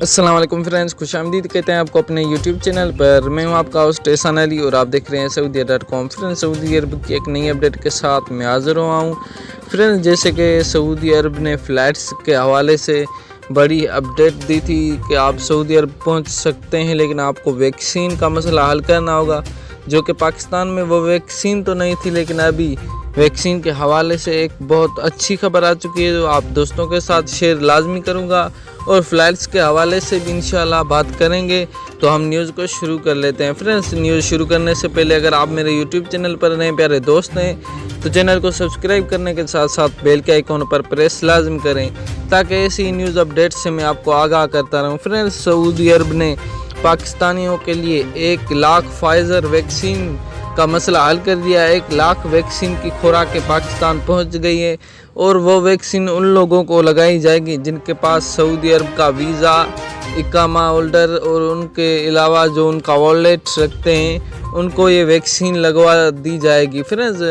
अस्सलाम वालेकुम फ्रेंड्स, खुश आमदीद कहते हैं आपको अपने यूट्यूब चैनल पर। मैं हूं आपका होस्ट एहसान अली और आप देख रहे हैं saudiya.com। फ्रेंड्स, सऊदी अरब की एक नई अपडेट के साथ मैं हाज़िर हुआ हूं। फ्रेंड्स, जैसे कि सऊदी अरब ने फ़्लाइट्स के हवाले से बड़ी अपडेट दी थी कि आप सऊदी अरब पहुंच सकते हैं, लेकिन आपको वैक्सीन का मसला हल करना होगा। जो कि पाकिस्तान में वो वैक्सीन तो नहीं थी, लेकिन अभी वैक्सीन के हवाले से एक बहुत अच्छी खबर आ चुकी है जो आप दोस्तों के साथ शेयर लाजमी करूंगा, और फ़्लाइट्स के हवाले से भी इंशाल्लाह बात करेंगे। तो हम न्यूज़ को शुरू कर लेते हैं। फ्रेंड्स, न्यूज़ शुरू करने से पहले अगर आप मेरे यूट्यूब चैनल पर नए प्यारे दोस्त हैं तो चैनल को सब्सक्राइब करने के साथ साथ बेल के आइकॉन पर प्रेस लाजम करें, ताकि ऐसी न्यूज़ अपडेट से मैं आपको आगाह करता रहूँ। फ्रेंड्स, सऊदी अरब ने पाकिस्तानियों के लिए 1 लाख फाइज़र वैक्सीन का मसला हल कर दिया। 1 लाख वैक्सीन की खुराकें पाकिस्तान पहुंच गई है, और वो वैक्सीन उन लोगों को लगाई जाएगी जिनके पास सऊदी अरब का वीज़ा, इकामा होल्डर और उनके अलावा जो उनका वॉलेट रखते हैं, उनको ये वैक्सीन लगवा दी जाएगी। फ्रेंड्स,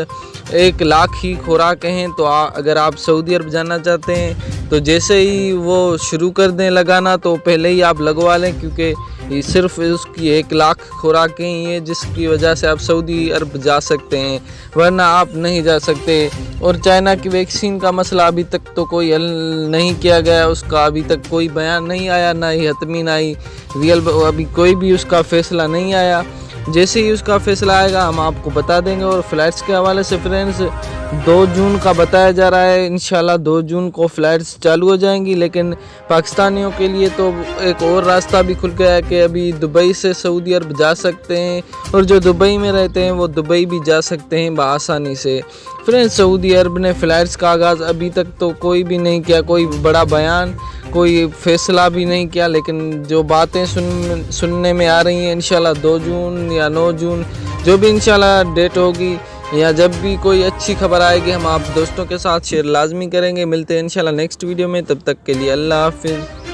1 लाख ही खुराकें हैं, तो अगर आप सऊदी अरब जाना चाहते हैं तो जैसे ही वो शुरू कर दें लगाना तो पहले ही आप लगवा लें, क्योंकि सिर्फ उसकी 1 लाख खुराकें ही हैं जिसकी वजह से आप सऊदी अरब जा सकते हैं, वरना आप नहीं जा सकते। और चाइना की वैक्सीन का मसला अभी तक तो कोई हल नहीं किया गया, उसका अभी तक कोई बयान नहीं आया, ना ही हतमी ना ही रियल, अभी कोई भी उसका फ़ैसला नहीं आया। जैसे ही उसका फ़ैसला आएगा हम आपको बता देंगे। और फ़्लाइट्स के हवाले से फ्रेंड्स, 2 जून का बताया जा रहा है, इंशाल्लाह 2 जून को फ़्लाइट्स चालू हो जाएंगी। लेकिन पाकिस्तानियों के लिए तो एक और रास्ता भी खुल गया है कि अभी दुबई से सऊदी अरब जा सकते हैं, और जो दुबई में रहते हैं वो दुबई भी जा सकते हैं बआसानी से। फ्रेंड्स, सऊदी अरब ने फ़्लाइट्स का आगाज़ अभी तक तो कोई भी नहीं किया, कोई बड़ा बयान, कोई फ़ैसला भी नहीं किया, लेकिन जो बातें सुनने में आ रही हैं, इंशाल्लाह 2 जून या 9 जून जो भी इंशाल्लाह डेट होगी, या जब भी कोई अच्छी खबर आएगी हम आप दोस्तों के साथ शेयर लाजमी करेंगे। मिलते हैं इंशाल्लाह नेक्स्ट वीडियो में, तब तक के लिए अल्लाह हाफिज़।